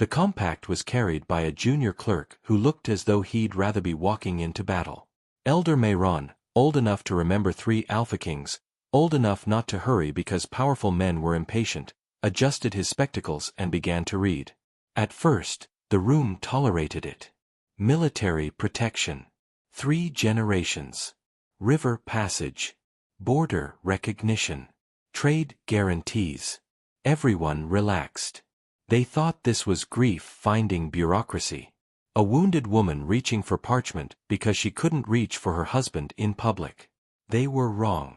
The compact was carried by a junior clerk who looked as though he'd rather be walking into battle. Elder Meyron, old enough to remember 3 Alpha Kings, old enough not to hurry because powerful men were impatient, adjusted his spectacles and began to read. At first, the room tolerated it. Military protection. 3 generations. River passage. Border recognition. Trade guarantees. Everyone relaxed. They thought this was grief-finding bureaucracy. A wounded woman reaching for parchment because she couldn't reach for her husband in public. They were wrong.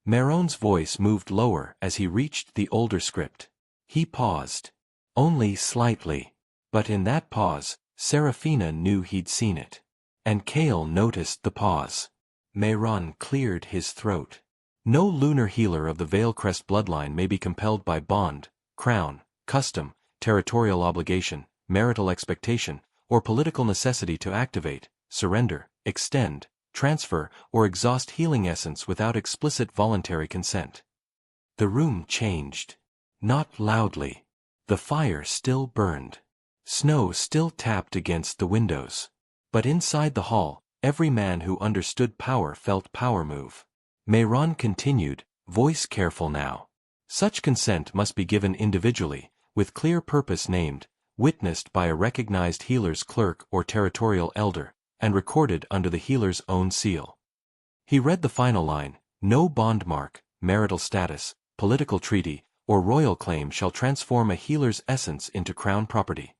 Meyron's voice moved lower as he reached the older script. He paused. Only slightly. But in that pause, Seraphina knew he'd seen it. And Kael noticed the pause. Meyron cleared his throat. No lunar healer of the Valecrest bloodline may be compelled by bond, crown, custom, territorial obligation, marital expectation, or political necessity to activate, surrender, extend, transfer, or exhaust healing essence without explicit voluntary consent. The room changed. Not loudly. The fire still burned. Snow still tapped against the windows. But inside the hall, every man who understood power felt power move. Meyron continued, voice careful now. Such consent must be given individually, with clear purpose named, witnessed by a recognized healer's clerk or territorial elder, and recorded under the healer's own seal. He read the final line, no bond mark, marital status, political treaty, or royal claim shall transform a healer's essence into crown property.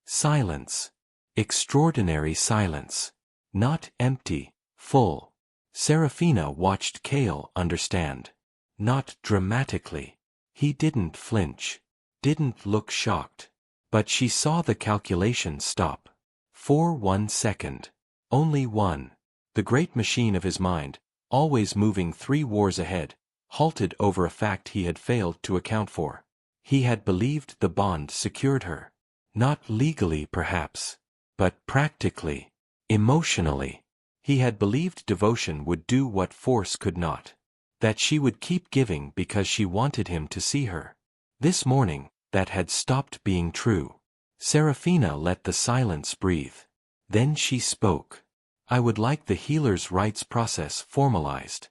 Silence. Extraordinary silence. Not empty, full. Seraphina watched Kael understand. Not dramatically. He didn't flinch. Didn't look shocked. But she saw the calculation stop. For 1 second. Only one. The great machine of his mind, always moving 3 wars ahead, halted over a fact he had failed to account for. He had believed the bond secured her. Not legally perhaps, but practically, emotionally. He had believed devotion would do what force could not. That she would keep giving because she wanted him to see her. This morning, that had stopped being true. Seraphina let the silence breathe. Then she spoke. I would like the healer's rites process formalized.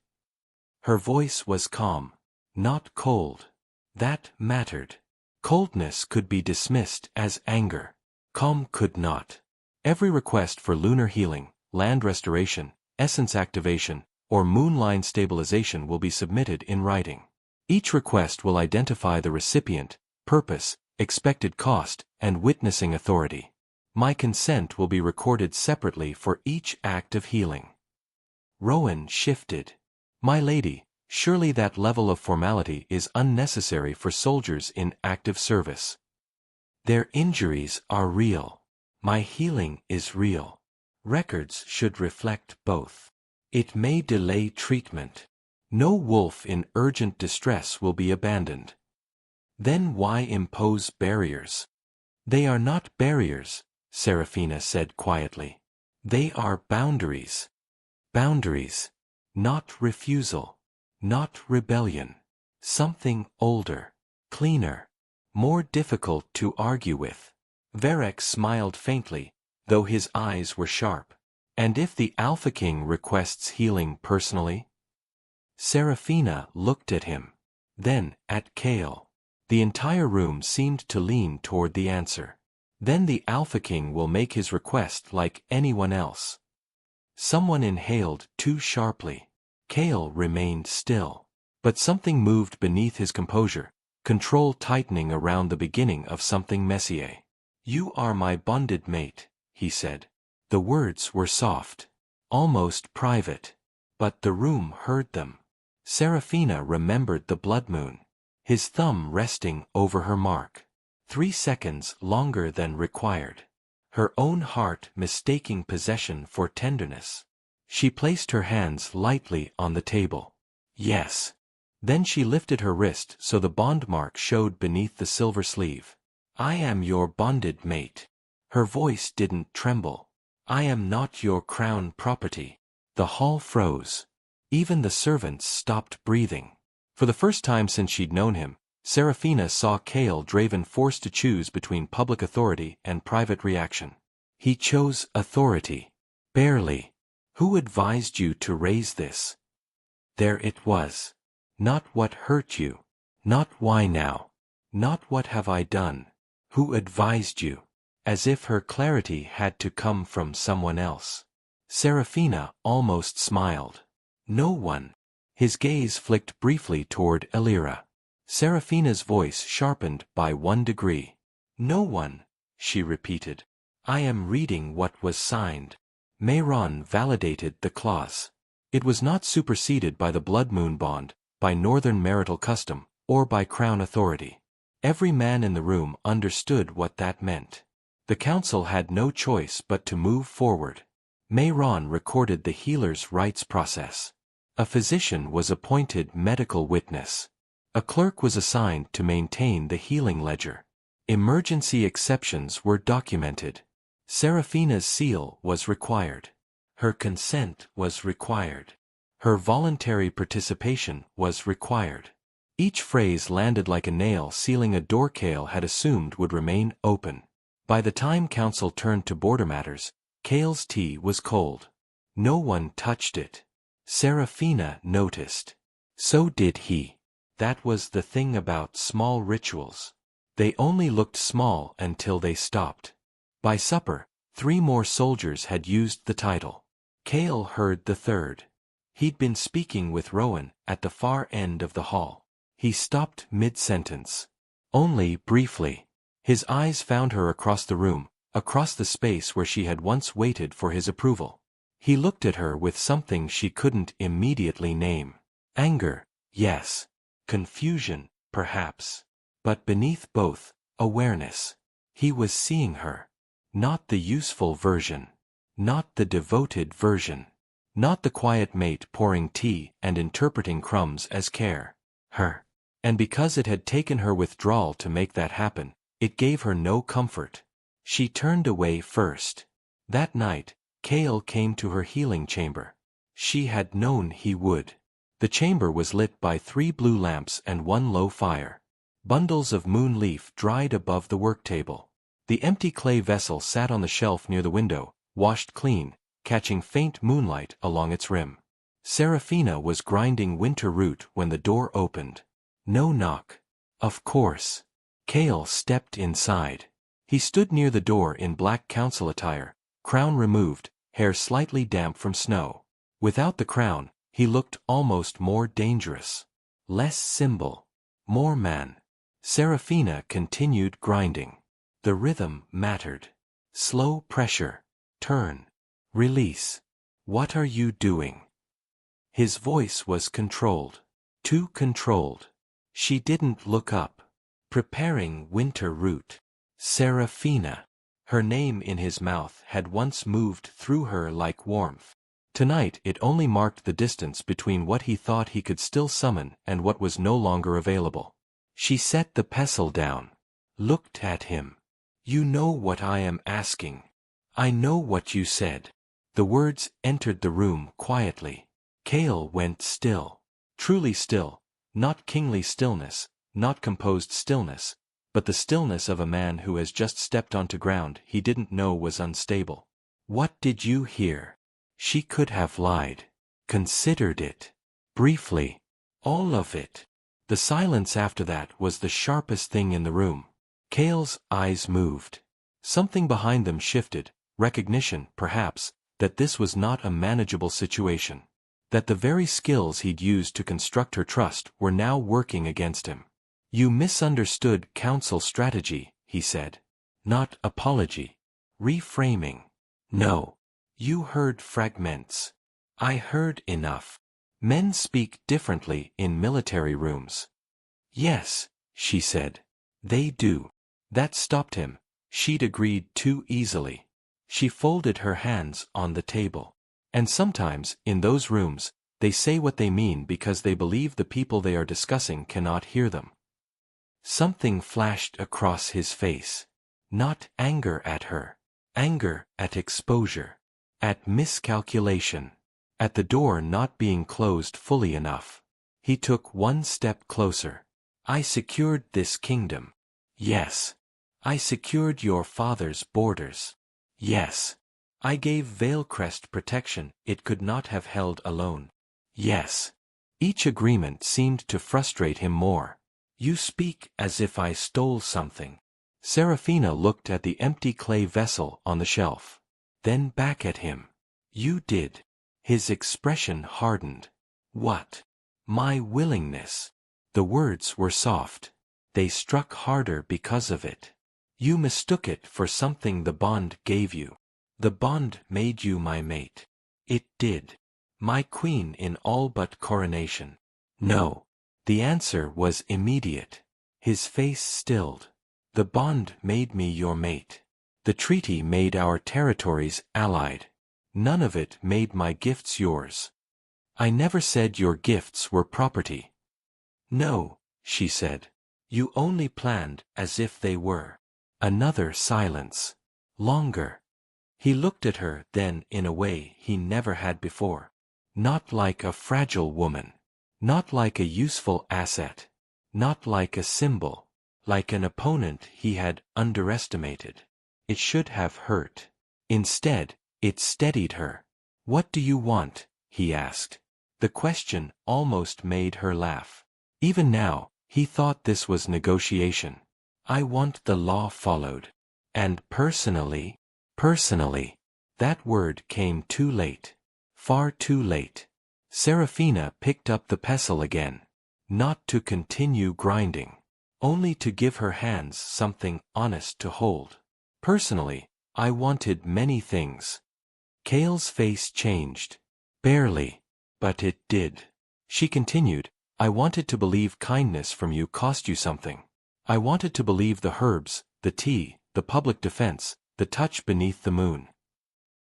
Her voice was calm, not cold. That mattered. Coldness could be dismissed as anger. Calm could not. Every request for lunar healing, land restoration, essence activation, or moonline stabilization will be submitted in writing. Each request will identify the recipient, purpose, expected cost, and witnessing authority. My consent will be recorded separately for each act of healing. Rowan shifted. My lady, surely that level of formality is unnecessary for soldiers in active service. Their injuries are real. My healing is real. Records should reflect both. It may delay treatment. No wolf in urgent distress will be abandoned. Then why impose barriers? They are not barriers, Seraphina said quietly. They are boundaries. Boundaries. Not refusal. Not rebellion. Something older, cleaner, more difficult to argue with. Varek smiled faintly, though his eyes were sharp. And if the Alpha King requests healing personally? Seraphina looked at him. Then, at Kael. The entire room seemed to lean toward the answer. Then the Alpha King will make his request like anyone else. Someone inhaled too sharply. Kael remained still. But something moved beneath his composure, control tightening around the beginning of something messier. You are my bonded mate, he said. The words were soft, almost private. But the room heard them. Seraphina remembered the blood moon. His thumb resting over her mark. 3 seconds longer than required. Her own heart mistaking possession for tenderness. She placed her hands lightly on the table. Yes. Then she lifted her wrist so the bond mark showed beneath the silver sleeve. I am your bonded mate. Her voice didn't tremble. I am not your crown property. The hall froze. Even the servants stopped breathing. For the first time since she'd known him, Seraphina saw Kael Draven forced to choose between public authority and private reaction. He chose authority. Barely. Who advised you to raise this? There it was. Not what hurt you. Not why now. Not what have I done. Who advised you? As if her clarity had to come from someone else. Seraphina almost smiled. No one. His gaze flicked briefly toward Elira. Seraphina's voice sharpened by 1 degree. No one, she repeated. I am reading what was signed. Mehron validated the clause. It was not superseded by the blood moon bond, by northern marital custom, or by crown authority. Every man in the room understood what that meant. The council had no choice but to move forward. Mehron recorded the healer's rights process. A physician was appointed medical witness. A clerk was assigned to maintain the healing ledger. Emergency exceptions were documented. Seraphina's seal was required. Her consent was required. Her voluntary participation was required. Each phrase landed like a nail sealing a door Kael had assumed would remain open. By the time council turned to border matters, Kael's tea was cold. No one touched it. Seraphina noticed. So did he. That was the thing about small rituals. They only looked small until they stopped. By supper, 3 more soldiers had used the title. Kael heard the third. He'd been speaking with Rowan at the far end of the hall. He stopped mid-sentence. Only briefly. His eyes found her across the room, across the space where she had once waited for his approval. He looked at her with something she couldn't immediately name. Anger, yes. Confusion, perhaps. But beneath both, awareness. He was seeing her. Not the useful version. Not the devoted version. Not the quiet mate pouring tea and interpreting crumbs as care. Her. And because it had taken her withdrawal to make that happen, it gave her no comfort. She turned away first. That night, Kael came to her healing chamber. She had known he would. The chamber was lit by 3 blue lamps and 1 low fire. Bundles of moon leaf dried above the work table. The empty clay vessel sat on the shelf near the window, washed clean, catching faint moonlight along its rim. Seraphina was grinding winter root when the door opened. No knock. Of course. Kael stepped inside. He stood near the door in black council attire, crown removed, hair slightly damp from snow. Without the crown, he looked almost more dangerous. Less symbol. More man. Seraphina continued grinding. The rhythm mattered. Slow pressure. Turn. Release. What are you doing? His voice was controlled. Too controlled. She didn't look up. Preparing winter root. Seraphina. Her name in his mouth had once moved through her like warmth. Tonight it only marked the distance between what he thought he could still summon and what was no longer available. She set the pestle down. Looked at him. You know what I am asking. I know what you said. The words entered the room quietly. Kael went still. Truly still. Not kingly stillness, not composed stillness, but the stillness of a man who has just stepped onto ground he didn't know was unstable. What did you hear? She could have lied. Considered it. Briefly. All of it. The silence after that was the sharpest thing in the room. Kael's eyes moved. Something behind them shifted, recognition, perhaps, that this was not a manageable situation. That the very skills he'd used to construct her trust were now working against him. You misunderstood council strategy, he said. Not apology. Reframing. No. You heard fragments. I heard enough. Men speak differently in military rooms. Yes, she said. They do. That stopped him. She'd agreed too easily. She folded her hands on the table. And sometimes, in those rooms, they say what they mean because they believe the people they are discussing cannot hear them. Something flashed across his face. Not anger at her. Anger at exposure. At miscalculation. At the door not being closed fully enough. He took 1 step closer. I secured this kingdom. Yes. I secured your father's borders. Yes. I gave Valecrest protection it could not have held alone. Yes. Each agreement seemed to frustrate him more. You speak as if I stole something. Seraphina looked at the empty clay vessel on the shelf. Then back at him. You did. His expression hardened. What? My willingness. The words were soft. They struck harder because of it. You mistook it for something the bond gave you. The bond made you my mate. It did. My queen in all but coronation. No. The answer was immediate. His face stilled. The bond made me your mate. The treaty made our territories allied. None of it made my gifts yours. I never said your gifts were property. No, she said. You only planned as if they were. Another silence. Longer. He looked at her then in a way he never had before. Not like a fragile woman. Not like a useful asset. Not like a symbol. Like an opponent he had underestimated. It should have hurt. Instead, it steadied her. What do you want? He asked. The question almost made her laugh. Even now, he thought this was negotiation. I want the law followed. And personally, that word came too late. Far too late. Seraphina picked up the pestle again. Not to continue grinding. Only to give her hands something honest to hold. Personally, I wanted many things. Kael's face changed. Barely. But it did. She continued, I wanted to believe kindness from you cost you something. I wanted to believe the herbs, the tea, the public defense, the touch beneath the moon.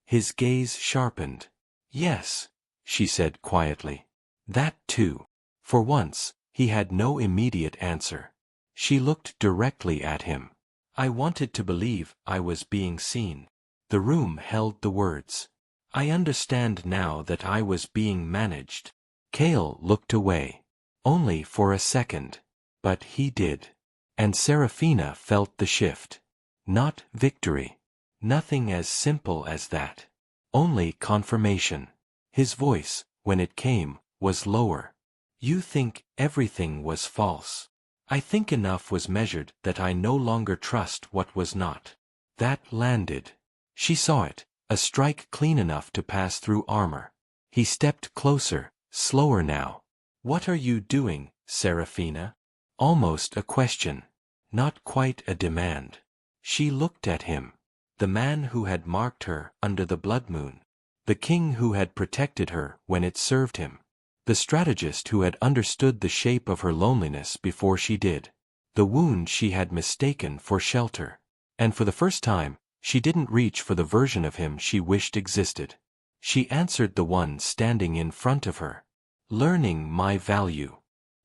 His gaze sharpened. Yes, she said quietly. That too. For once, he had no immediate answer. She looked directly at him. I wanted to believe I was being seen. The room held the words. I understand now that I was being managed. Kael looked away. Only for a second. But he did. And Seraphina felt the shift. Not victory. Nothing as simple as that. Only confirmation. His voice, when it came, was lower. You think everything was false. I think enough was measured that I no longer trust what was not. That landed. She saw it, a strike clean enough to pass through armor. He stepped closer, slower now. What are you doing, Seraphina? Almost a question. Not quite a demand. She looked at him. The man who had marked her under the blood moon. The king who had protected her when it served him. The strategist who had understood the shape of her loneliness before she did. The wound she had mistaken for shelter. And for the first time, she didn't reach for the version of him she wished existed. She answered the one standing in front of her. Learning my value.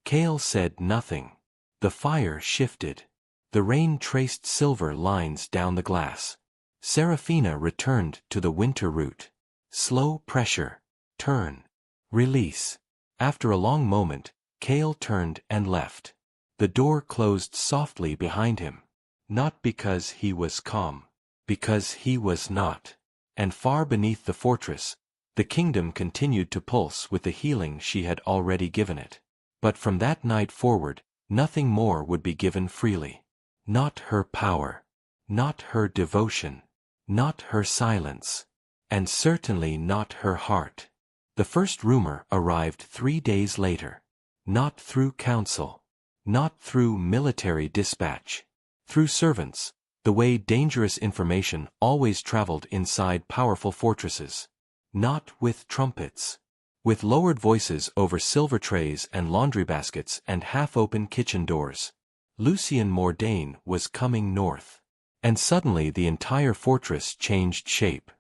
Kael said nothing. The fire shifted. The rain traced silver lines down the glass. Seraphina returned to the winter route. Slow pressure. Turn. Release. After a long moment, Kael turned and left. The door closed softly behind him. Not because he was calm. Because he was not. And far beneath the fortress, the kingdom continued to pulse with the healing she had already given it. But from that night forward, nothing more would be given freely. Not her power. Not her devotion. Not her silence. And certainly not her heart. The first rumor arrived 3 days later. Not through council. Not through military dispatch. Through servants, the way dangerous information always traveled inside powerful fortresses. Not with trumpets. With lowered voices over silver trays and laundry baskets and half-open kitchen doors. Lucien Mordane was coming north. And suddenly the entire fortress changed shape.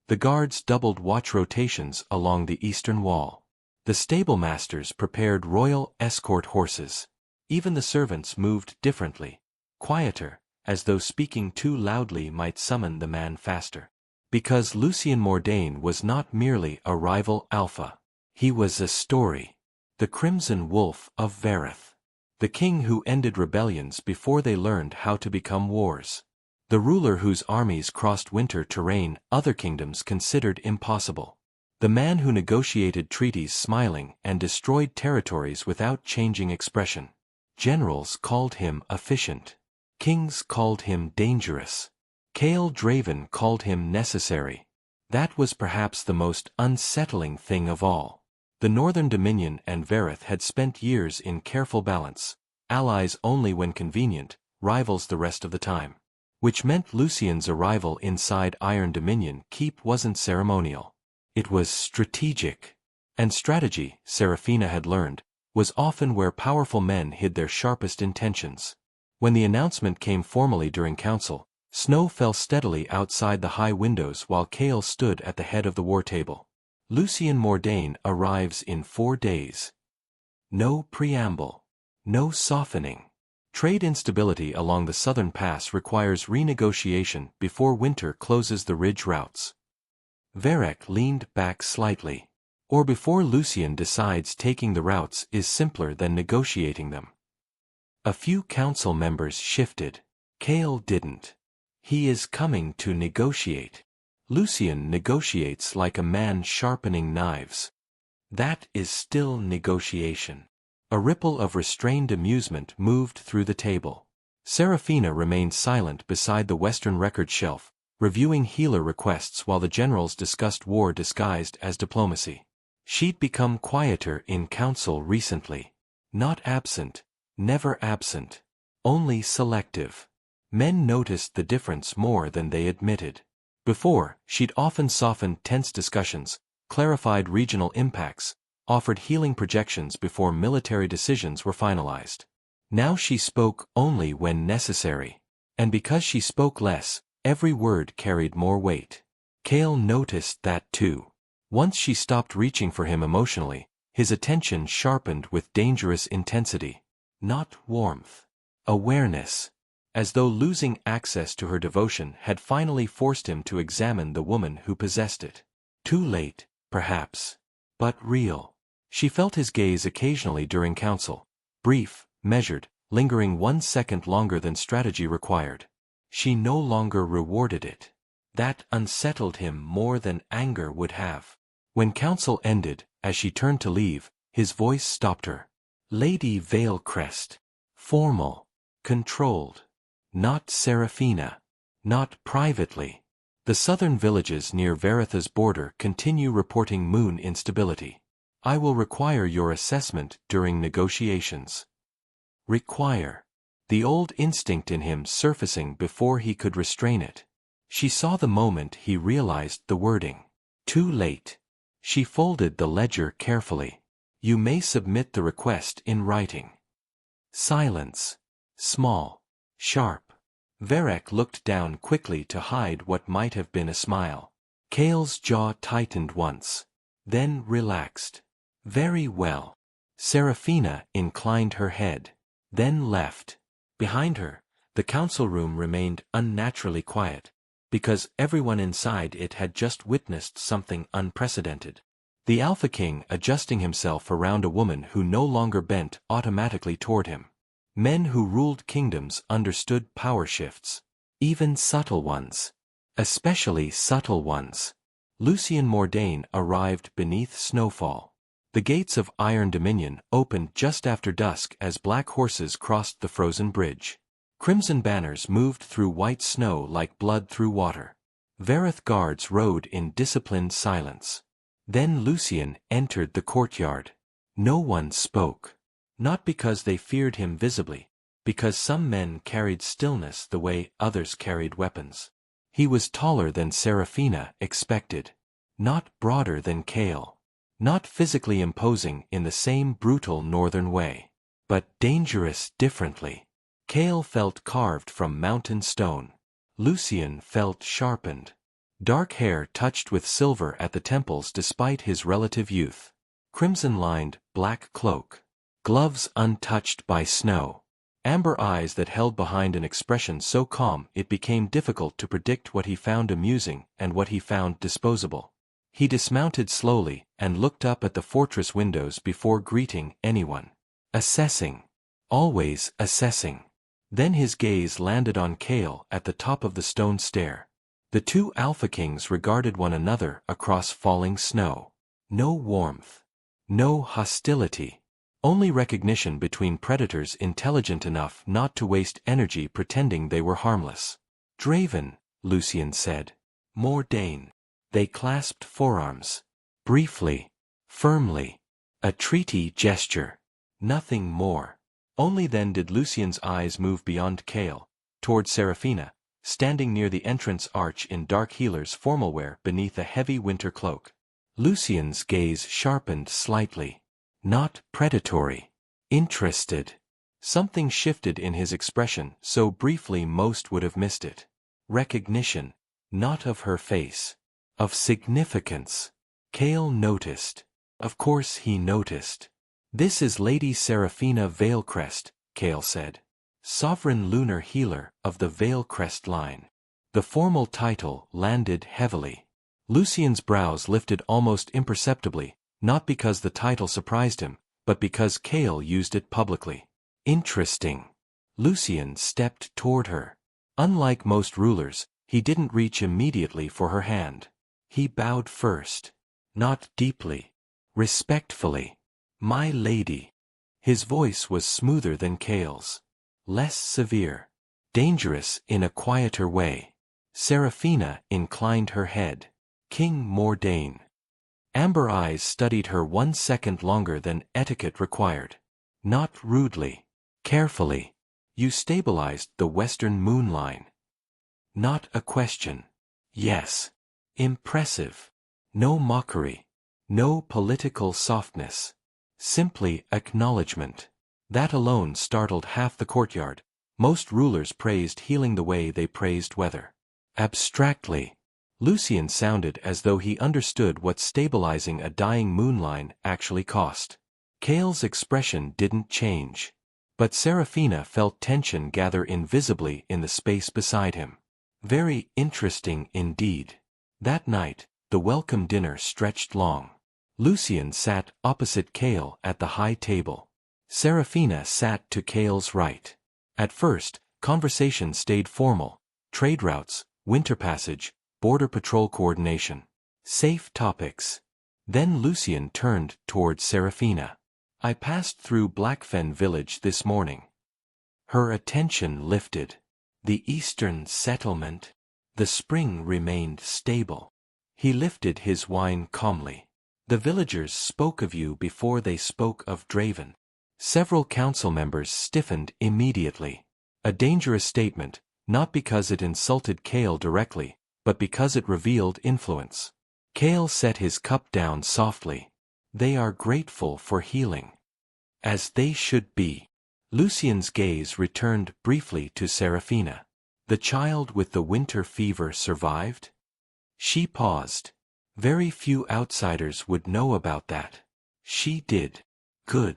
The guards doubled watch rotations along the eastern wall. The stable masters prepared royal escort horses. Even the servants moved differently, quieter, as though speaking too loudly might summon the man faster. Because Lucien Mordane was not merely a rival alpha. He was a story. The Crimson Wolf of Vareth. The king who ended rebellions before they learned how to become wars. The ruler whose armies crossed winter terrain other kingdoms considered impossible. The man who negotiated treaties smiling and destroyed territories without changing expression. Generals called him efficient. Kings called him dangerous. Kael Draven called him necessary. That was perhaps the most unsettling thing of all. The Northern Dominion and Verith had spent years in careful balance, allies only when convenient, rivals the rest of the time. Which meant Lucien's arrival inside Iron Dominion Keep wasn't ceremonial. It was strategic. And strategy, Seraphina had learned, was often where powerful men hid their sharpest intentions. When the announcement came formally during council, snow fell steadily outside the high windows while Kael stood at the head of the war table. Lucien Mordane arrives in 4 days. No preamble. No softening. Trade instability along the southern pass requires renegotiation before winter closes the ridge routes. Varek leaned back slightly. Or before Lucien decides taking the routes is simpler than negotiating them. A few council members shifted. Kael didn't. He is coming to negotiate. Lucien negotiates like a man sharpening knives. That is still negotiation. A ripple of restrained amusement moved through the table. Seraphina remained silent beside the Western record shelf, reviewing healer requests while the generals discussed war disguised as diplomacy. She'd become quieter in council recently. Not absent, never absent, only selective. Men noticed the difference more than they admitted. Before, she'd often softened tense discussions, clarified regional impacts, offered healing projections before military decisions were finalized. Now she spoke only when necessary. And because she spoke less, every word carried more weight. Kael noticed that too. Once she stopped reaching for him emotionally, his attention sharpened with dangerous intensity. Not warmth. Awareness. As though losing access to her devotion had finally forced him to examine the woman who possessed it. Too late, perhaps. But real. She felt his gaze occasionally during council. Brief, measured, lingering 1 second longer than strategy required. She no longer rewarded it. That unsettled him more than anger would have. When council ended, as she turned to leave, his voice stopped her. Lady Valecrest. Formal. Controlled. Not Seraphina. Not privately. The southern villages near Veritha's border continue reporting moon instability. I will require your assessment during negotiations. Require. The old instinct in him surfacing before he could restrain it. She saw the moment he realized the wording. Too late. She folded the ledger carefully. You may submit the request in writing. Silence. Small. Sharp. Varek looked down quickly to hide what might have been a smile. Kael's jaw tightened once. Then relaxed. Very well. Seraphina inclined her head. Then left. Behind her, the council room remained unnaturally quiet, because everyone inside it had just witnessed something unprecedented. The Alpha King adjusting himself around a woman who no longer bent automatically toward him. Men who ruled kingdoms understood power shifts. Even subtle ones. Especially subtle ones. Lucien Mordane arrived beneath snowfall. The gates of Iron Dominion opened just after dusk as black horses crossed the frozen bridge. Crimson banners moved through white snow like blood through water. Verith guards rode in disciplined silence. Then Lucien entered the courtyard. No one spoke. Not because they feared him visibly, because some men carried stillness the way others carried weapons. He was taller than Seraphina expected. Not broader than Kael. Not physically imposing in the same brutal northern way. But dangerous differently. Kael felt carved from mountain stone. Lucien felt sharpened. Dark hair touched with silver at the temples despite his relative youth. Crimson-lined, black cloak. Gloves untouched by snow. Amber eyes that held behind an expression so calm it became difficult to predict what he found amusing and what he found disposable. He dismounted slowly and looked up at the fortress windows before greeting anyone. Assessing. always assessing. Then his gaze landed on Kael at the top of the stone stair. The two Alpha Kings regarded one another across falling snow. No warmth. No hostility. Only recognition between predators intelligent enough not to waste energy pretending they were harmless. Draven, Lucien said. Mordane. They clasped forearms. Briefly. Firmly. A treaty gesture. Nothing more. Only then did Lucien's eyes move beyond Kael, toward Seraphina, standing near the entrance arch in dark healer's formal wear beneath a heavy winter cloak. Lucien's gaze sharpened slightly. Not predatory. Interested. Something shifted in his expression so briefly most would have missed it. Recognition. Not of her face. Of significance. Kael noticed. Of course he noticed. This is Lady Seraphina Valecrest, Kael said. Sovereign lunar healer of the Valecrest line. The formal title landed heavily. Lucien's brows lifted almost imperceptibly, not because the title surprised him, but because Kael used it publicly. Interesting. Lucien stepped toward her. Unlike most rulers, he didn't reach immediately for her hand. He bowed first. Not deeply. Respectfully. My lady. His voice was smoother than Kael's. Less severe. Dangerous in a quieter way. Seraphina inclined her head. King Mordane. Amber eyes studied her 1 second longer than etiquette required. Not rudely. Carefully. You stabilized the western moon line. Not a question. Yes. Impressive. No mockery. No political softness. Simply acknowledgement. That alone startled half the courtyard. Most rulers praised healing the way they praised weather. Abstractly. Lucien sounded as though he understood what stabilizing a dying moonline actually cost. Kael's expression didn't change. But Seraphina felt tension gather invisibly in the space beside him. Very interesting indeed. That night, the welcome dinner stretched long. Lucien sat opposite Kael at the high table. Seraphina sat to Kael's right. At first, conversation stayed formal. Trade routes, winter passage, border patrol coordination. Safe topics. Then Lucien turned toward Seraphina. I passed through Blackfen village this morning. Her attention lifted. The eastern settlement. The spring remained stable. He lifted his wine calmly. The villagers spoke of you before they spoke of Draven. Several council members stiffened immediately. A dangerous statement, not because it insulted Kael directly, but because it revealed influence. Kael set his cup down softly. They are grateful for healing. As they should be. Lucien's gaze returned briefly to Seraphina. The child with the winter fever survived? She paused. Very few outsiders would know about that. She did. Good.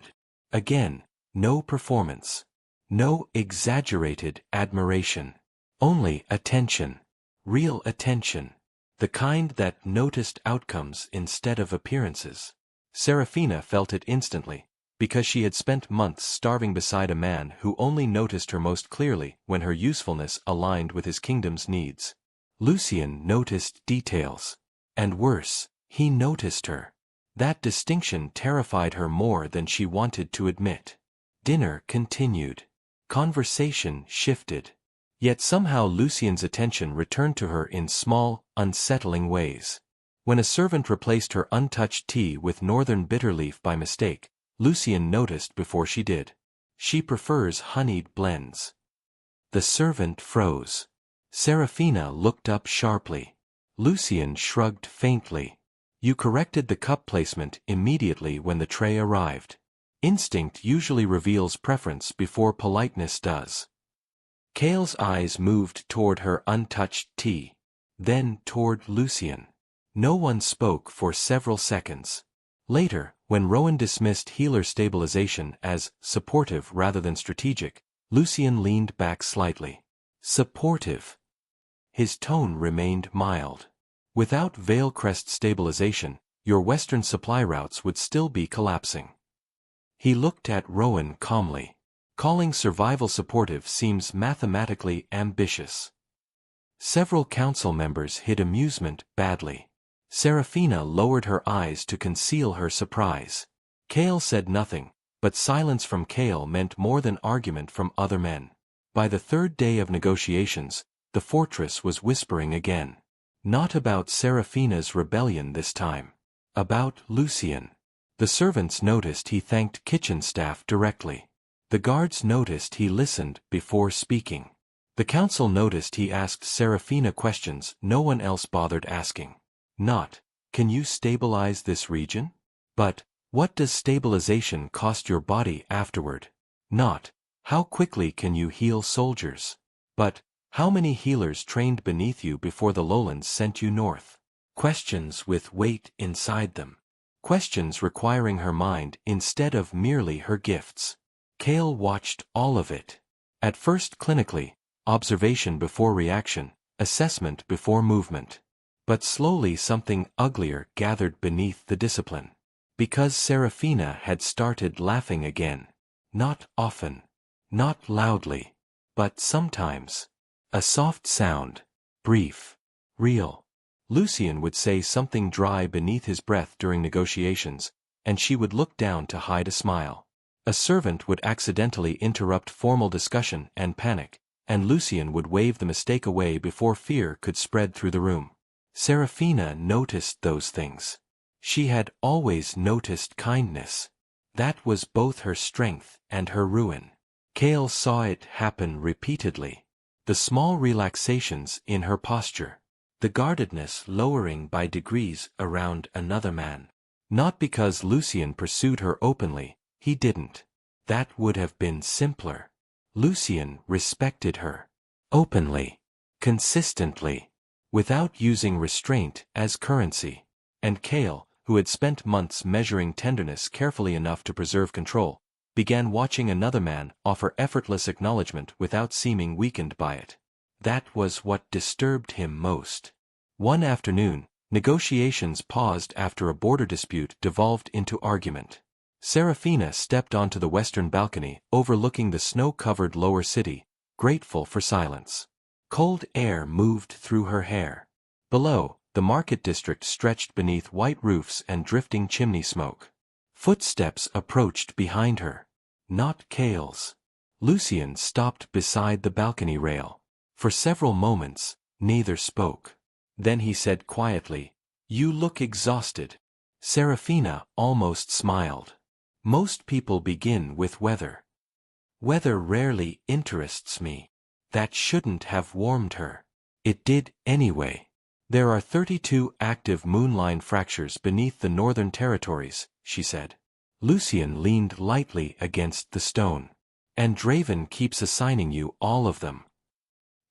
Again, no performance. No exaggerated admiration. Only attention. Real attention. The kind that noticed outcomes instead of appearances. Seraphina felt it instantly, because she had spent months starving beside a man who only noticed her most clearly when her usefulness aligned with his kingdom's needs. Lucien noticed details. And worse, he noticed her. That distinction terrified her more than she wanted to admit. Dinner continued. Conversation shifted. Yet somehow Lucien's attention returned to her in small, unsettling ways. When a servant replaced her untouched tea with northern bitterleaf by mistake, Lucien noticed before she did. She prefers honeyed blends. The servant froze. Seraphina looked up sharply. Lucien shrugged faintly. You corrected the cup placement immediately when the tray arrived. Instinct usually reveals preference before politeness does. Kael's eyes moved toward her untouched tea. Then toward Lucien. No one spoke for several seconds. Later, when Rowan dismissed healer stabilization as supportive rather than strategic, Lucien leaned back slightly. Supportive. His tone remained mild. Without Valecrest stabilization, your western supply routes would still be collapsing. He looked at Rowan calmly. Calling survival supportive seems mathematically ambitious. Several council members hid amusement badly. Seraphina lowered her eyes to conceal her surprise. Kael said nothing, but silence from Kael meant more than argument from other men. By the third day of negotiations, the fortress was whispering again. Not about Seraphina's rebellion this time. About Lucien. The servants noticed he thanked kitchen staff directly. The guards noticed he listened before speaking. The council noticed he asked Seraphina questions no one else bothered asking. Not, "Can you stabilize this region?" But, "What does stabilization cost your body afterward?" Not, "How quickly can you heal soldiers?" But, "How many healers trained beneath you before the lowlands sent you north?" Questions with weight inside them. Questions requiring her mind instead of merely her gifts. Kael watched all of it. At first clinically, observation before reaction, assessment before movement. But slowly something uglier gathered beneath the discipline. Because Seraphina had started laughing again. Not often. Not loudly. But sometimes. A soft sound. Brief. Real. Lucien would say something dry beneath his breath during negotiations, and she would look down to hide a smile. A servant would accidentally interrupt formal discussion and panic, and Lucien would wave the mistake away before fear could spread through the room. Seraphina noticed those things. She had always noticed kindness. That was both her strength and her ruin. Kael saw it happen repeatedly. The small relaxations in her posture. The guardedness lowering by degrees around another man. Not because Lucien pursued her openly, he didn't. That would have been simpler. Lucien respected her. Openly. Consistently. Without using restraint as currency. And Kael, who had spent months measuring tenderness carefully enough to preserve control, began watching another man offer effortless acknowledgement without seeming weakened by it. That was what disturbed him most. One afternoon, negotiations paused after a border dispute devolved into argument. Seraphina stepped onto the western balcony overlooking the snow-covered lower city, grateful for silence. Cold air moved through her hair. Below, the market district stretched beneath white roofs and drifting chimney smoke. Footsteps approached behind her. Not Kael's. Lucien stopped beside the balcony rail. For several moments, neither spoke. Then he said quietly, "You look exhausted." Seraphina almost smiled. Most people begin with weather. Weather rarely interests me. That shouldn't have warmed her. It did anyway. There are 32 active moonline fractures beneath the northern territories, she said. Lucien leaned lightly against the stone. And Draven keeps assigning you all of them.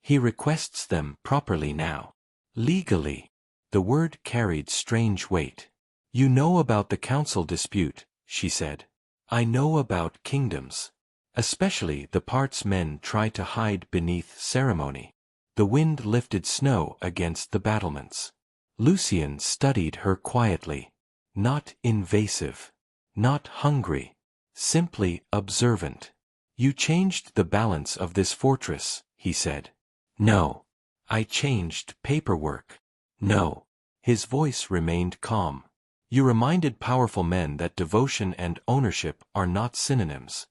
He requests them properly now. Legally. The word carried strange weight. You know about the council dispute, she said. I know about kingdoms. Especially the parts men try to hide beneath ceremony. The wind lifted snow against the battlements. Lucien studied her quietly. Not invasive. Not hungry. Simply observant. You changed the balance of this fortress, he said. No. I changed paperwork. No. His voice remained calm. You reminded powerful men that devotion and ownership are not synonyms.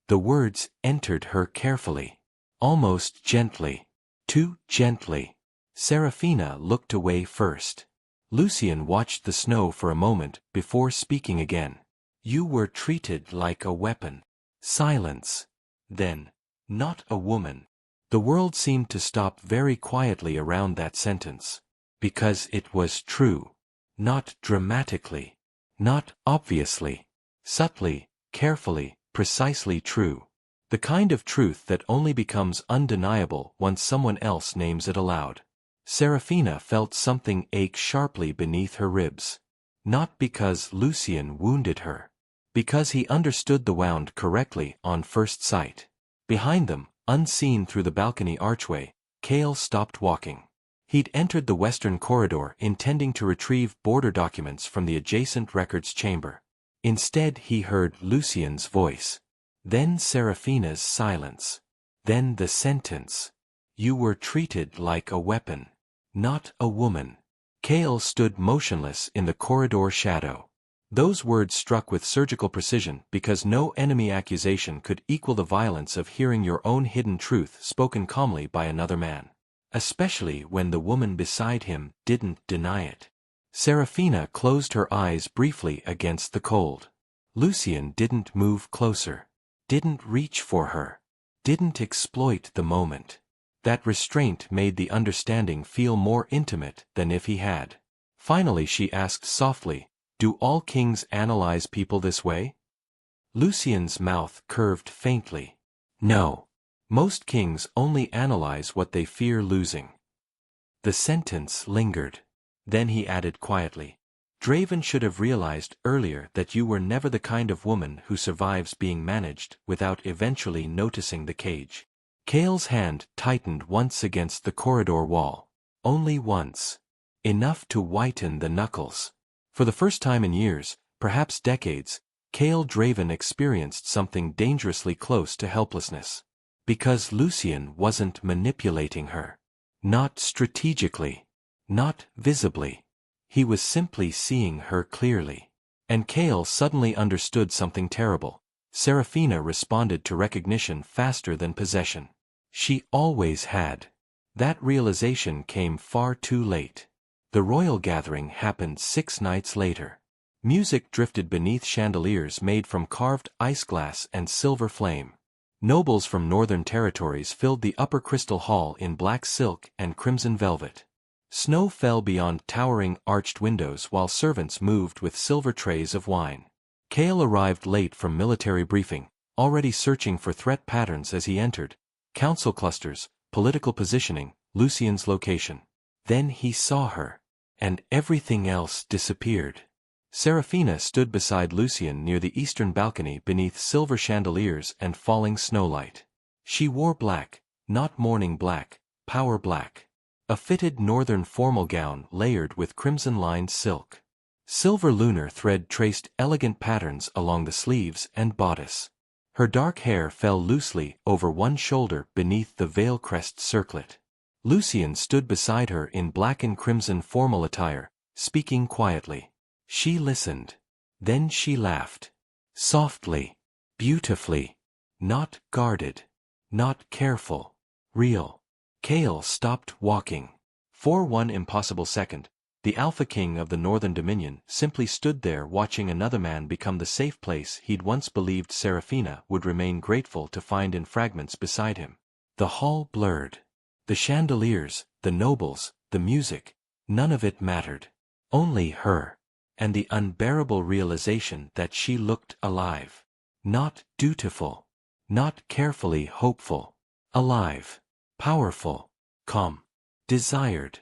The words entered her carefully. Almost gently. Too gently. Seraphina looked away first. Lucien watched the snow for a moment before speaking again. You were treated like a weapon. Silence. Then, not a woman. The world seemed to stop very quietly around that sentence. Because it was true. Not dramatically. Not obviously. Subtly, carefully, precisely true. The kind of truth that only becomes undeniable once someone else names it aloud. Seraphina felt something ache sharply beneath her ribs. Not because Lucien wounded her. Because he understood the wound correctly on first sight. Behind them, unseen through the balcony archway, Kael stopped walking. He'd entered the western corridor intending to retrieve border documents from the adjacent records chamber. Instead he heard Lucien's voice. Then Seraphina's silence. Then the sentence. You were treated like a weapon, not a woman. Kael stood motionless in the corridor shadow. Those words struck with surgical precision because no enemy accusation could equal the violence of hearing your own hidden truth spoken calmly by another man. Especially when the woman beside him didn't deny it. Seraphina closed her eyes briefly against the cold. Lucien didn't move closer. Didn't reach for her. Didn't exploit the moment. That restraint made the understanding feel more intimate than if he had. Finally she asked softly, "Do all kings analyze people this way?" Lucien's mouth curved faintly. "No. Most kings only analyze what they fear losing." The sentence lingered. Then he added quietly, "Draven should have realized earlier that you were never the kind of woman who survives being managed without eventually noticing the cage." Kael's hand tightened once against the corridor wall. Only once. Enough to whiten the knuckles. For the first time in years, perhaps decades, Kael Draven experienced something dangerously close to helplessness. Because Lucien wasn't manipulating her. Not strategically. Not visibly. He was simply seeing her clearly. And Kael suddenly understood something terrible. Seraphina responded to recognition faster than possession. She always had. That realization came far too late. The royal gathering happened 6 nights later. Music drifted beneath chandeliers made from carved ice glass and silver flame. Nobles from northern territories filled the upper crystal hall in black silk and crimson velvet. Snow fell beyond towering arched windows while servants moved with silver trays of wine. Kael arrived late from military briefing, already searching for threat patterns as he entered. Council clusters, political positioning, Lucien's location. Then he saw her. And everything else disappeared. Seraphina stood beside Lucien near the eastern balcony beneath silver chandeliers and falling snowlight. She wore black, not mourning black, power black. A fitted northern formal gown layered with crimson-lined silk. Silver lunar thread traced elegant patterns along the sleeves and bodice. Her dark hair fell loosely over one shoulder beneath the Valecrest circlet. Lucien stood beside her in black and crimson formal attire, speaking quietly. She listened. Then she laughed. Softly. Beautifully. Not guarded. Not careful. Real. Kael stopped walking. For one impossible second, the Alpha King of the Northern Dominion simply stood there watching another man become the safe place he'd once believed Seraphina would remain grateful to find in fragments beside him. The hall blurred. The chandeliers, the nobles, the music, none of it mattered. Only her. And the unbearable realization that she looked alive. Not dutiful. Not carefully hopeful. Alive. Powerful. Calm. Desired.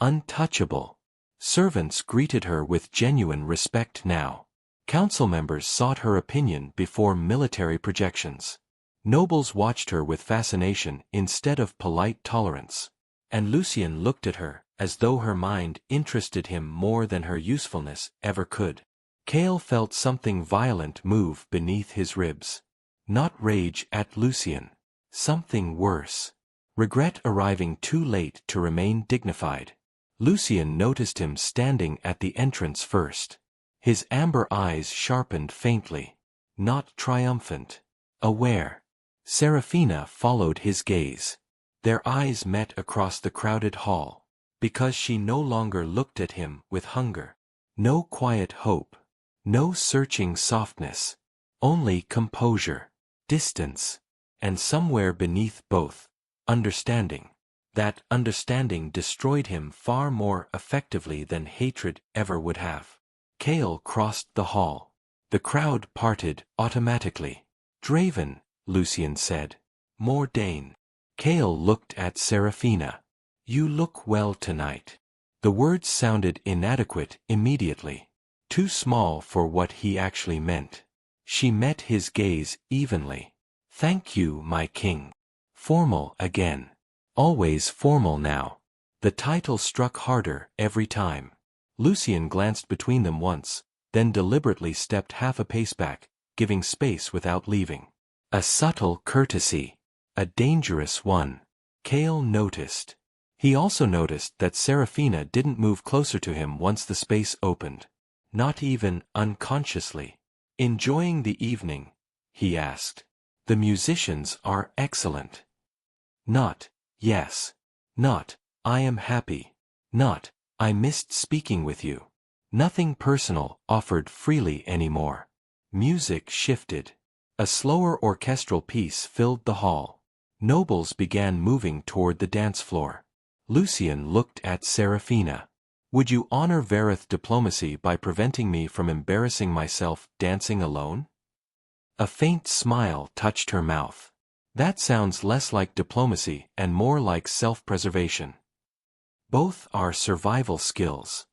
Untouchable. Servants greeted her with genuine respect now. Council members sought her opinion before military projections. Nobles watched her with fascination instead of polite tolerance. And Lucien looked at her, as though her mind interested him more than her usefulness ever could. Kael felt something violent move beneath his ribs. Not rage at Lucien. Something worse. Regret arriving too late to remain dignified. Lucien noticed him standing at the entrance first. His amber eyes sharpened faintly. Not triumphant. Aware. Seraphina followed his gaze. Their eyes met across the crowded hall. Because she no longer looked at him with hunger. No quiet hope. No searching softness. Only composure. Distance. And somewhere beneath both, understanding. That understanding destroyed him far more effectively than hatred ever would have. Kael crossed the hall. The crowd parted automatically. Draven, Lucien said. Mordane. Kael looked at Seraphina. You look well tonight. The words sounded inadequate immediately. Too small for what he actually meant. She met his gaze evenly. Thank you, my king. Formal again. Always formal now. The title struck harder every time. Lucien glanced between them once, then deliberately stepped half a pace back, giving space without leaving. A subtle courtesy. A dangerous one. Kael noticed. He also noticed that Seraphina didn't move closer to him once the space opened. Not even unconsciously. "Enjoying the evening?" he asked. "The musicians are excellent." Not, "Yes." Not, "I am happy." Not, "I missed speaking with you." Nothing personal offered freely anymore. Music shifted. A slower orchestral piece filled the hall. Nobles began moving toward the dance floor. Lucien looked at Seraphina. "Would you honor Varith diplomacy by preventing me from embarrassing myself dancing alone?" A faint smile touched her mouth. "That sounds less like diplomacy and more like self-preservation." "Both are survival skills."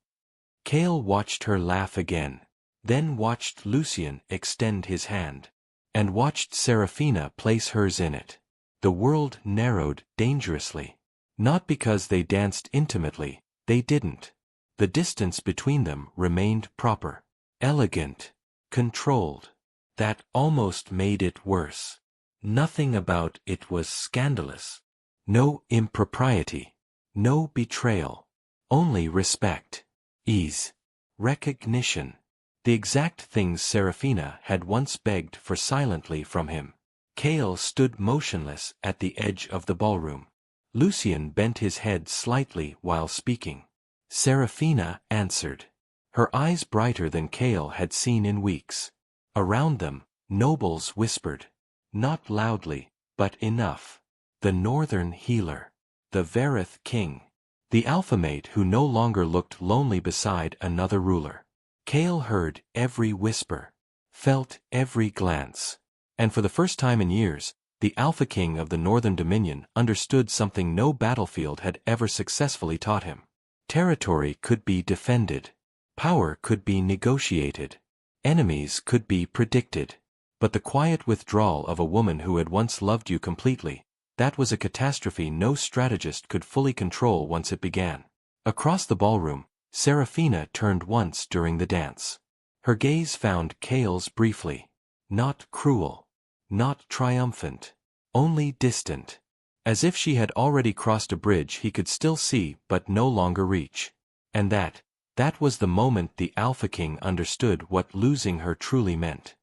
Kael watched her laugh again, then watched Lucien extend his hand, and watched Seraphina place hers in it. The world narrowed dangerously. Not because they danced intimately, they didn't. The distance between them remained proper, elegant, controlled. That almost made it worse. Nothing about it was scandalous. No impropriety. No betrayal. Only respect. Ease. Recognition. The exact things Seraphina had once begged for silently from him. Kael stood motionless at the edge of the ballroom. Lucien bent his head slightly while speaking. Seraphina answered. Her eyes brighter than Kael had seen in weeks. Around them, nobles whispered. Not loudly, but enough. The Northern Healer. The Varith King. The alphamate who no longer looked lonely beside another ruler. Kael heard every whisper. Felt every glance. And for the first time in years, the Alpha King of the Northern Dominion understood something no battlefield had ever successfully taught him. Territory could be defended. Power could be negotiated. Enemies could be predicted. But the quiet withdrawal of a woman who had once loved you completely, that was a catastrophe no strategist could fully control once it began. Across the ballroom, Seraphina turned once during the dance. Her gaze found Kael's briefly. Not cruel. Not triumphant. Only distant. As if she had already crossed a bridge he could still see but no longer reach. And that was the moment the Alpha King understood what losing her truly meant.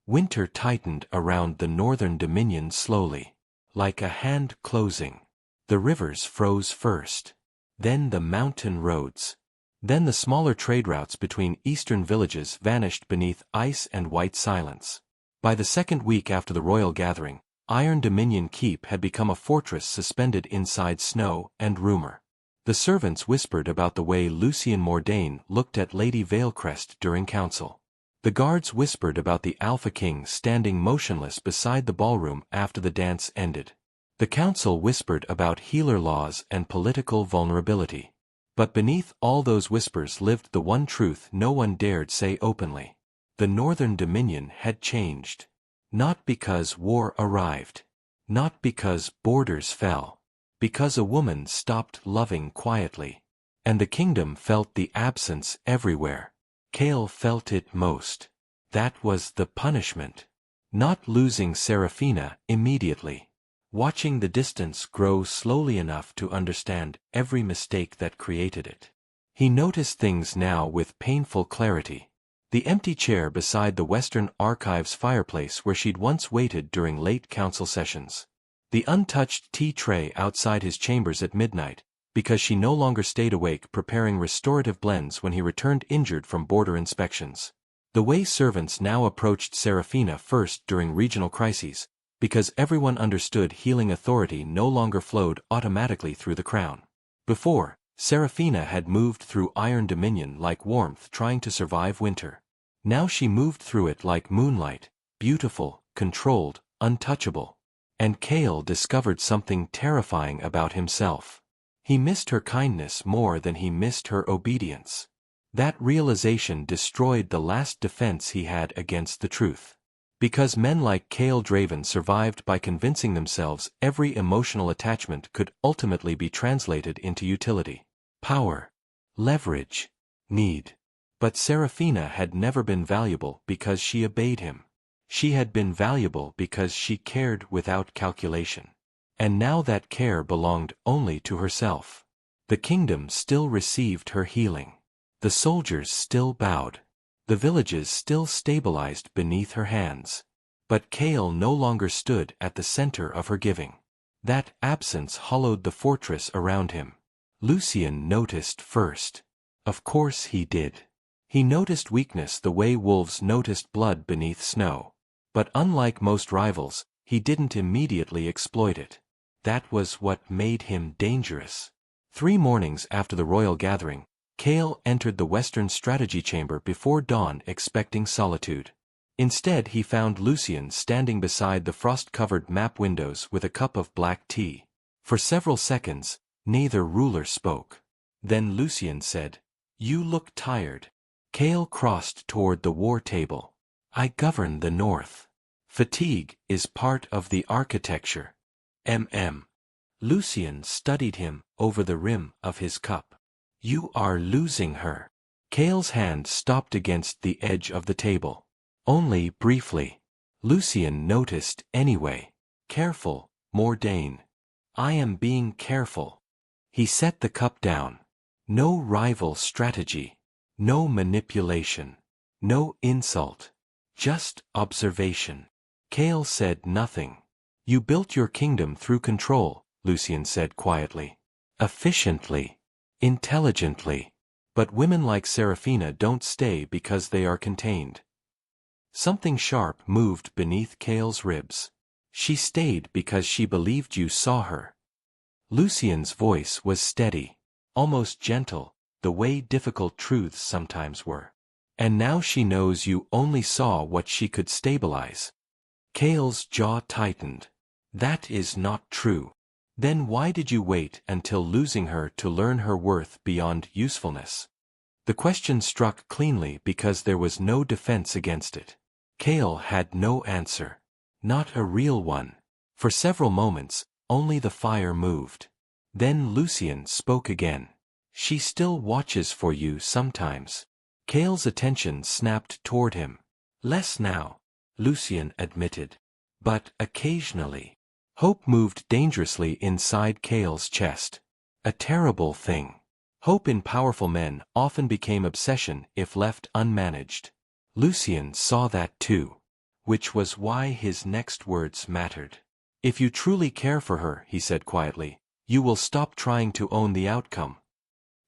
Winter tightened around the Northern Dominion slowly. Like a hand closing. The rivers froze first. Then the mountain roads. Then the smaller trade routes between eastern villages vanished beneath ice and white silence. By the second week after the royal gathering, Iron Dominion Keep had become a fortress suspended inside snow and rumor. The servants whispered about the way Lucien Mordane looked at Lady Valecrest during council. The guards whispered about the Alpha King standing motionless beside the ballroom after the dance ended. The council whispered about healer laws and political vulnerability. But beneath all those whispers lived the one truth no one dared say openly. The Northern Dominion had changed. Not because war arrived. Not because borders fell. Because a woman stopped loving quietly. And the kingdom felt the absence everywhere. Kael felt it most. That was the punishment. Not losing Seraphina immediately. Watching the distance grow slowly enough to understand every mistake that created it. He noticed things now with painful clarity. The empty chair beside the Western Archives fireplace where she'd once waited during late council sessions. The untouched tea tray outside his chambers at midnight, because she no longer stayed awake preparing restorative blends when he returned injured from border inspections. The way servants now approached Seraphina first during regional crises, because everyone understood healing authority no longer flowed automatically through the crown. Before, Seraphina had moved through Iron Dominion like warmth trying to survive winter. Now she moved through it like moonlight, beautiful, controlled, untouchable. And Kael discovered something terrifying about himself. He missed her kindness more than he missed her obedience. That realization destroyed the last defense he had against the truth. Because men like Kael Draven survived by convincing themselves every emotional attachment could ultimately be translated into utility. Power. Leverage. Need. But Seraphina had never been valuable because she obeyed him. She had been valuable because she cared without calculation. And now that care belonged only to herself. The kingdom still received her healing. The soldiers still bowed. The villages still stabilized beneath her hands. But Kael no longer stood at the center of her giving. That absence hollowed the fortress around him. Lucien noticed first. Of course he did. He noticed weakness the way wolves noticed blood beneath snow. But unlike most rivals, he didn't immediately exploit it. That was what made him dangerous. 3 mornings after the royal gathering, Kael entered the Western Strategy Chamber before dawn expecting solitude. Instead he found Lucien standing beside the frost-covered map windows with a cup of black tea. For several seconds, neither ruler spoke. Then Lucien said, "You look tired." Kael crossed toward the war table. "I govern the north. Fatigue is part of the architecture." Lucien studied him over the rim of his cup. "You are losing her." Kael's hand stopped against the edge of the table. Only briefly. Lucien noticed anyway. "Careful, Mordane." "I am being careful." He set the cup down. No rival strategy. No manipulation. No insult. Just observation. Kael said nothing. "You built your kingdom through control," Lucien said quietly. "Efficiently. Intelligently. But women like Seraphina don't stay because they are contained." Something sharp moved beneath Kael's ribs. "She stayed because she believed you saw her." Lucien's voice was steady, almost gentle, the way difficult truths sometimes were. "And now she knows you only saw what she could stabilize." Kael's jaw tightened. "That is not true." "Then why did you wait until losing her to learn her worth beyond usefulness?" The question struck cleanly because there was no defense against it. Kael had no answer. Not a real one. For several moments, only the fire moved. Then Lucien spoke again. "She still watches for you sometimes." Kael's attention snapped toward him. "Less now," Lucien admitted. "But occasionally." Hope moved dangerously inside Kael's chest. A terrible thing. Hope in powerful men often became obsession if left unmanaged. Lucien saw that too. Which was why his next words mattered. "If you truly care for her," he said quietly, "you will stop trying to own the outcome."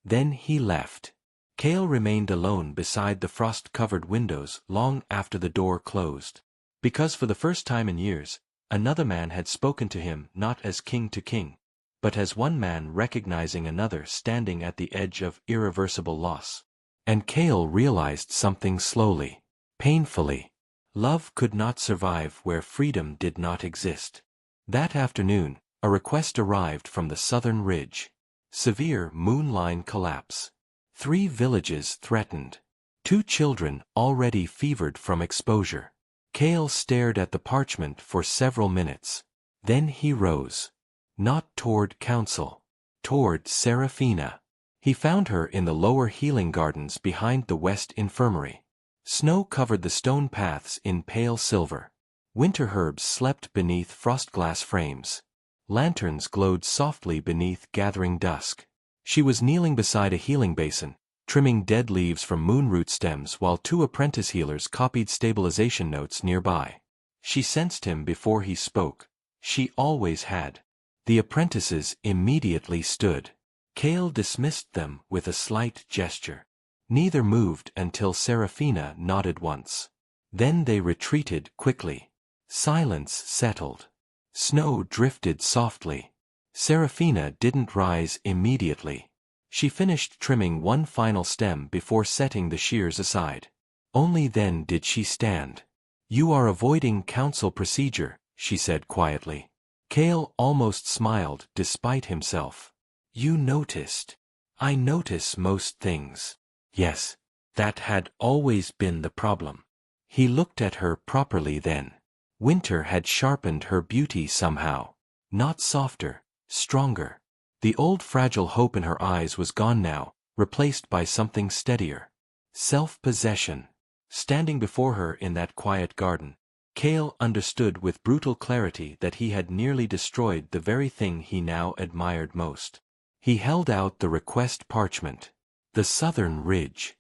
Then he left. Kael remained alone beside the frost-covered windows long after the door closed. Because for the first time in years, another man had spoken to him not as king to king, but as one man recognizing another standing at the edge of irreversible loss. And Kael realized something slowly, painfully. Love could not survive where freedom did not exist. That afternoon, a request arrived from the southern ridge. Severe moonline collapse. 3 villages threatened. 2 children already fevered from exposure. Kael stared at the parchment for several minutes. Then he rose. Not toward council. Toward Seraphina. He found her in the lower healing gardens behind the west infirmary. Snow covered the stone paths in pale silver. Winter herbs slept beneath frostglass frames. Lanterns glowed softly beneath gathering dusk. She was kneeling beside a healing basin, trimming dead leaves from moonroot stems while 2 apprentice healers copied stabilization notes nearby. She sensed him before he spoke. She always had. The apprentices immediately stood. Kael dismissed them with a slight gesture. Neither moved until Seraphina nodded once. Then they retreated quickly. Silence settled. Snow drifted softly. Seraphina didn't rise immediately. She finished trimming one final stem before setting the shears aside. Only then did she stand. "You are avoiding council procedure," she said quietly. Kael almost smiled despite himself. "You noticed." "I notice most things." Yes, that had always been the problem. He looked at her properly then. Winter had sharpened her beauty somehow. Not softer, stronger. The old fragile hope in her eyes was gone now, replaced by something steadier. Self-possession. Standing before her in that quiet garden, Kael understood with brutal clarity that he had nearly destroyed the very thing he now admired most. He held out the request parchment. The southern ridge.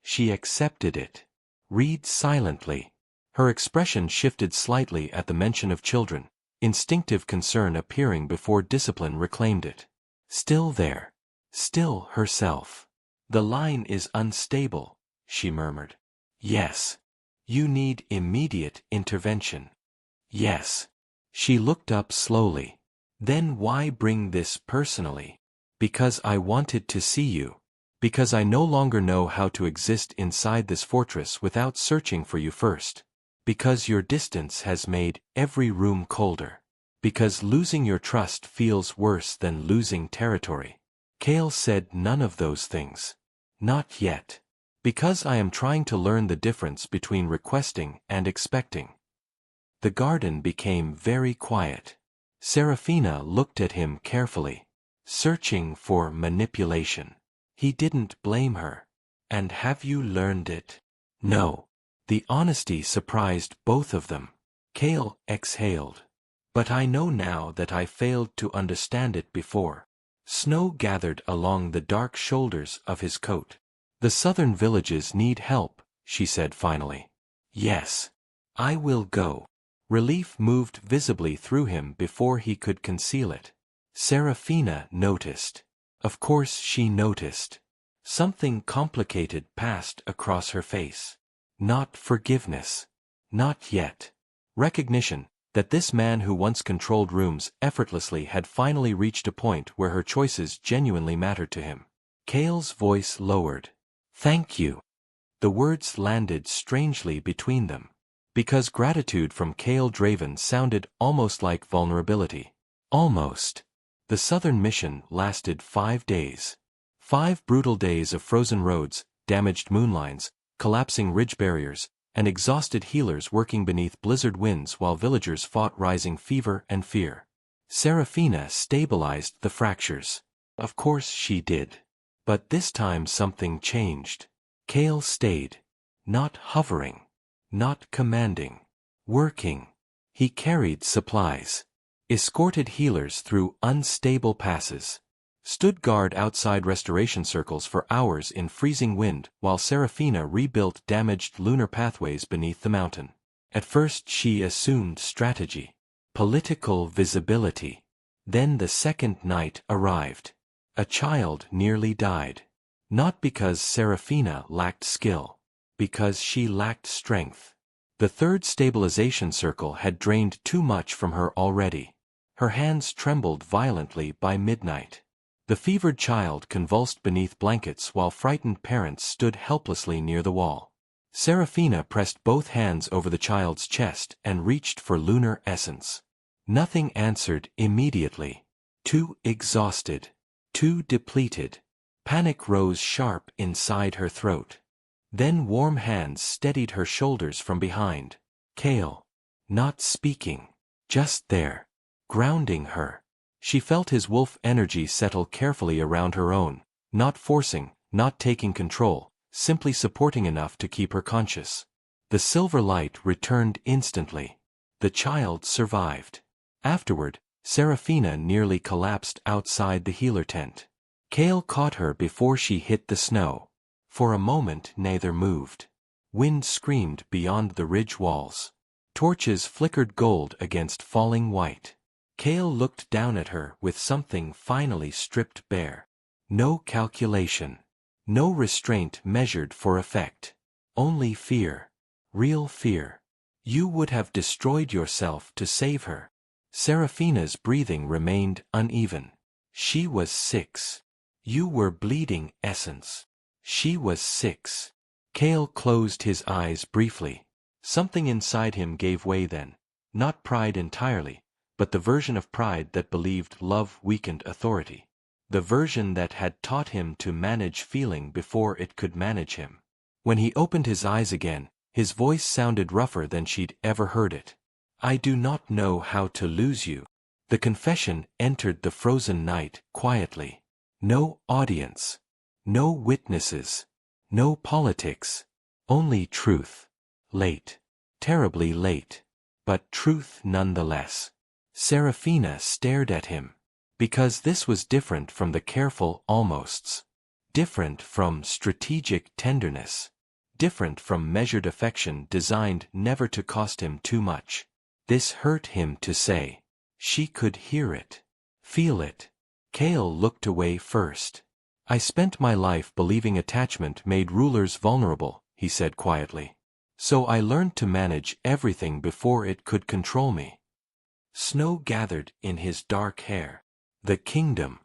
She accepted it. Read silently. Her expression shifted slightly at the mention of children, instinctive concern appearing before discipline reclaimed it. Still there. Still herself. The line is unstable, she murmured. Yes. You need immediate intervention. Yes. She looked up slowly. Then why bring this personally? Because I wanted to see you. Because I no longer know how to exist inside this fortress without searching for you first. Because your distance has made every room colder. Because losing your trust feels worse than losing territory. Kael said none of those things. Not yet. Because I am trying to learn the difference between requesting and expecting. The garden became very quiet. Seraphina looked at him carefully, searching for manipulation. He didn't blame her. And have you learned it? No. The honesty surprised both of them. Kael exhaled. But I know now that I failed to understand it before. Snow gathered along the dark shoulders of his coat. The southern villages need help, she said finally. Yes. I will go. Relief moved visibly through him before he could conceal it. Seraphina noticed. Of course she noticed. Something complicated passed across her face. Not forgiveness. Not yet. Recognition that this man who once controlled rooms effortlessly had finally reached a point where her choices genuinely mattered to him. Kael's voice lowered. Thank you. The words landed strangely between them. Because gratitude from Kael Draven sounded almost like vulnerability. Almost. The southern mission lasted 5 days. 5 brutal days of frozen roads, damaged moonlines, collapsing ridge barriers, and exhausted healers working beneath blizzard winds while villagers fought rising fever and fear. Seraphina stabilized the fractures. Of course she did. But this time something changed. Kael stayed. Not hovering. Not commanding. Working. He carried supplies. Escorted healers through unstable passes. Stood guard outside restoration circles for hours in freezing wind while Seraphina rebuilt damaged lunar pathways beneath the mountain. At first she assumed strategy. Political visibility. Then the second night arrived. A child nearly died. Not because Seraphina lacked skill. Because she lacked strength. The third stabilization circle had drained too much from her already. Her hands trembled violently by midnight. The fevered child convulsed beneath blankets while frightened parents stood helplessly near the wall. Seraphina pressed both hands over the child's chest and reached for lunar essence. Nothing answered immediately. Too exhausted. Too depleted. Panic rose sharp inside her throat. Then warm hands steadied her shoulders from behind. Kael. Not speaking. Just there. Grounding her. She felt his wolf energy settle carefully around her own, not forcing, not taking control, simply supporting enough to keep her conscious. The silver light returned instantly. The child survived. Afterward, Seraphina nearly collapsed outside the healer tent. Kael caught her before she hit the snow. For a moment neither moved. Wind screamed beyond the ridge walls. Torches flickered gold against falling white. Kael looked down at her with something finally stripped bare. No calculation. No restraint measured for effect. Only fear. Real fear. You would have destroyed yourself to save her. Seraphina's breathing remained uneven. She was 6. You were bleeding essence. She was 6. Kael closed his eyes briefly. Something inside him gave way then. Not pride entirely, but the version of pride that believed love weakened authority. The version that had taught him to manage feeling before it could manage him. When he opened his eyes again, his voice sounded rougher than she'd ever heard it. I do not know how to lose you. The confession entered the frozen night quietly. No audience. No witnesses. No politics. Only truth. Late. Terribly late. But truth nonetheless. Seraphina stared at him. Because this was different from the careful almosts. Different from strategic tenderness. Different from measured affection designed never to cost him too much. This hurt him to say. She could hear it. Feel it. Kael looked away first. I spent my life believing attachment made rulers vulnerable, he said quietly. So I learned to manage everything before it could control me. Snow gathered in his dark hair. The kingdom.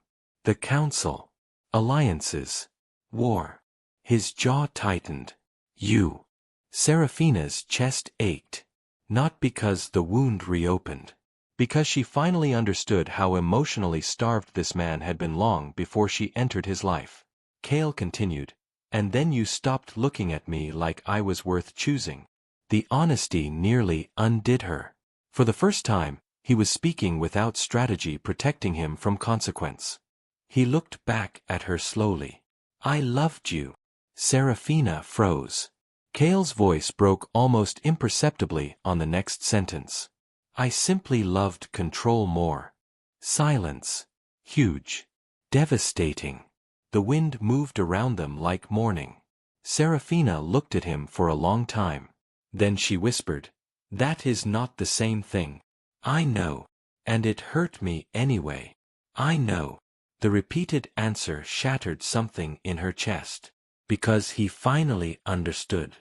The council. Alliances. War. His jaw tightened. You. Seraphina's chest ached. Not because the wound reopened. Because she finally understood how emotionally starved this man had been long before she entered his life. Kael continued, and then you stopped looking at me like I was worth choosing. The honesty nearly undid her. For the first time, he was speaking without strategy protecting him from consequence. He looked back at her slowly. I loved you. Seraphina froze. Kael's voice broke almost imperceptibly on the next sentence. I simply loved control more. Silence. Huge. Devastating. The wind moved around them like mourning. Seraphina looked at him for a long time. Then she whispered, that is not the same thing. I know. And it hurt me anyway. I know. The repeated answer shattered something in her chest. Because he finally understood.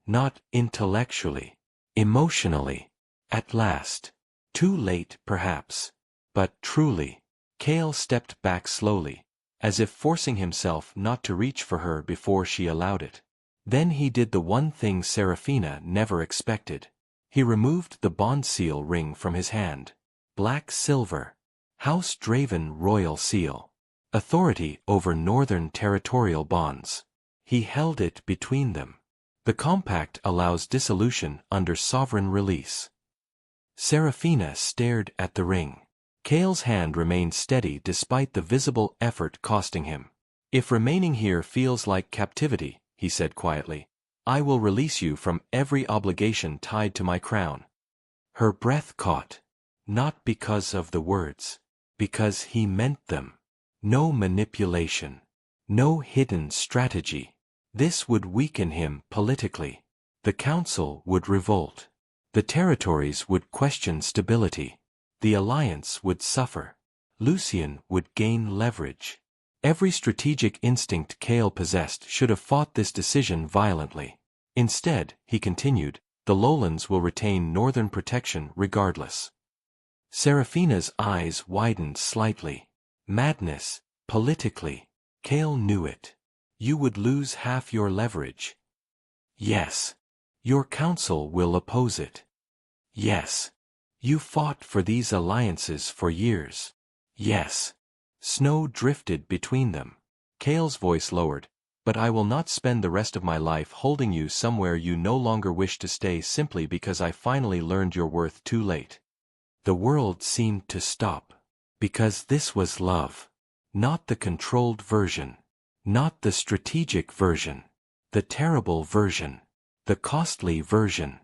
Not intellectually. Emotionally. At last. Too late, perhaps. But truly. Kael stepped back slowly, as if forcing himself not to reach for her before she allowed it. Then he did the one thing Seraphina never expected. He removed the bond seal ring from his hand. Black silver. House Draven royal seal. Authority over northern territorial bonds. He held it between them. The compact allows dissolution under sovereign release. Seraphina stared at the ring. Kael's hand remained steady despite the visible effort costing him. If remaining here feels like captivity, he said quietly, I will release you from every obligation tied to my crown. Her breath caught. Not because of the words. Because he meant them. No manipulation. No hidden strategy. This would weaken him politically. The council would revolt. The territories would question stability. The alliance would suffer. Lucien would gain leverage. Every strategic instinct Kael possessed should have fought this decision violently. Instead, he continued, the lowlands will retain northern protection regardless. Seraphina's eyes widened slightly. Madness, politically. Kael knew it. You would lose half your leverage. Yes. Your council will oppose it. Yes. You fought for these alliances for years. Yes. Snow drifted between them. Kael's voice lowered, but I will not spend the rest of my life holding you somewhere you no longer wish to stay simply because I finally learned your worth too late. The world seemed to stop. Because this was love. Not the controlled version. Not the strategic version. The terrible version. The costly version.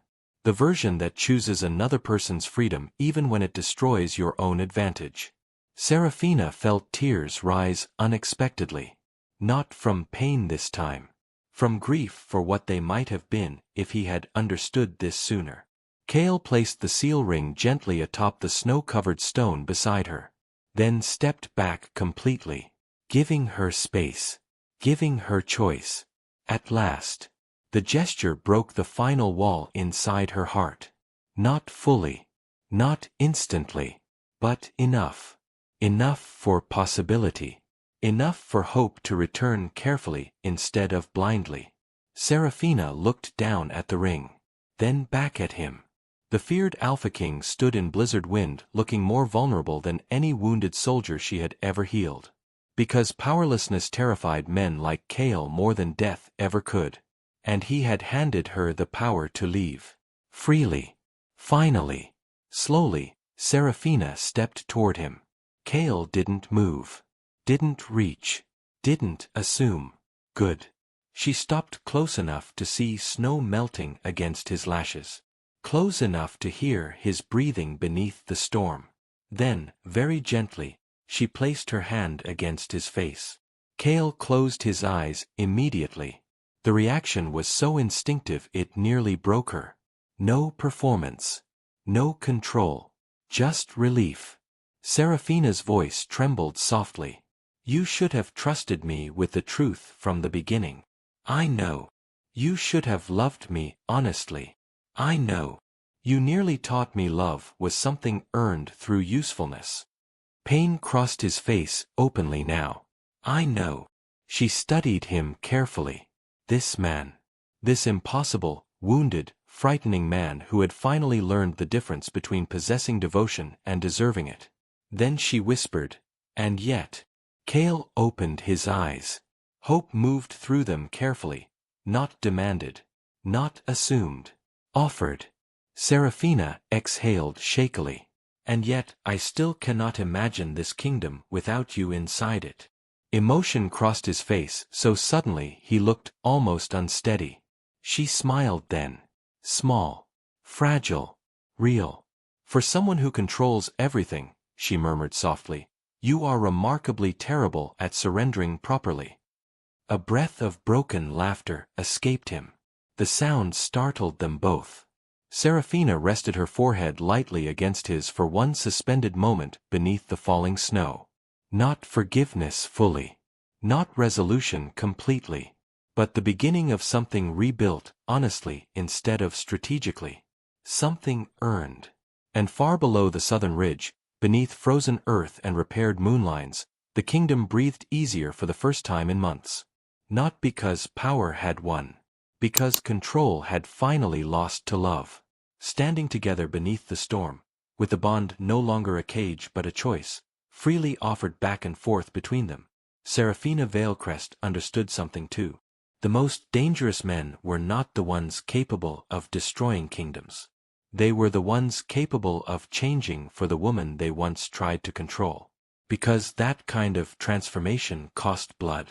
The version that chooses another person's freedom even when it destroys your own advantage. Seraphina felt tears rise unexpectedly. Not from pain this time. From grief for what they might have been if he had understood this sooner. Kael placed the seal ring gently atop the snow-covered stone beside her. Then stepped back completely. Giving her space. Giving her choice. At last. The gesture broke the final wall inside her heart. Not fully. Not instantly. But enough. Enough for possibility. Enough for hope to return carefully instead of blindly. Seraphina looked down at the ring. Then back at him. The feared Alpha King stood in blizzard wind looking more vulnerable than any wounded soldier she had ever healed. Because powerlessness terrified men like Kael more than death ever could. And he had handed her the power to leave. Freely. Finally. Slowly, Seraphina stepped toward him. Kael didn't move. Didn't reach. Didn't assume. Good. She stopped close enough to see snow melting against his lashes. close enough to hear his breathing beneath the storm. Then, very gently, she placed her hand against his face. Kael closed his eyes immediately. The reaction was so instinctive it nearly broke her. No performance. No control. Just relief. Seraphina's voice trembled softly. You should have trusted me with the truth from the beginning. I know. You should have loved me honestly. I know. You nearly taught me love was something earned through usefulness. Pain crossed his face openly now. I know. She studied him carefully. This man. This impossible, wounded, frightening man who had finally learned the difference between possessing devotion and deserving it. Then she whispered, and yet. Kael opened his eyes. Hope moved through them carefully. Not demanded. Not assumed. Offered. Seraphina exhaled shakily. And yet, I still cannot imagine this kingdom without you inside it. Emotion crossed his face so suddenly he looked almost unsteady. She smiled then. Small. Fragile. Real. For someone who controls everything, she murmured softly, you are remarkably terrible at surrendering properly. A breath of broken laughter escaped him. The sound startled them both. Seraphina rested her forehead lightly against his for one suspended moment beneath the falling snow. Not forgiveness fully. Not resolution completely. But the beginning of something rebuilt, honestly, instead of strategically. Something earned. And far below the southern ridge, beneath frozen earth and repaired moonlines, the kingdom breathed easier for the first time in months. Not because power had won. Because control had finally lost to love. Standing together beneath the storm, with the bond no longer a cage but a choice, freely offered back and forth between them, Seraphina Valecrest understood something too. The most dangerous men were not the ones capable of destroying kingdoms. They were the ones capable of changing for the woman they once tried to control. Because that kind of transformation cost blood,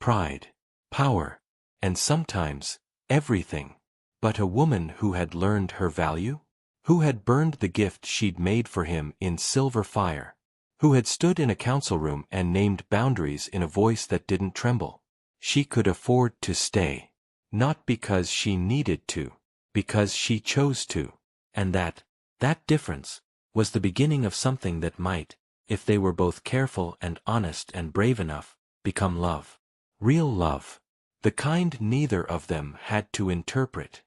pride, power, and sometimes, everything. But a woman who had learned her value? Who had burned the gift she'd made for him in silver fire? Who had stood in a council room and named boundaries in a voice that didn't tremble? She could afford to stay. Not because she needed to. Because she chose to. And that difference, was the beginning of something that might, if they were both careful and honest and brave enough, become love. Real love. The kind neither of them had to interpret.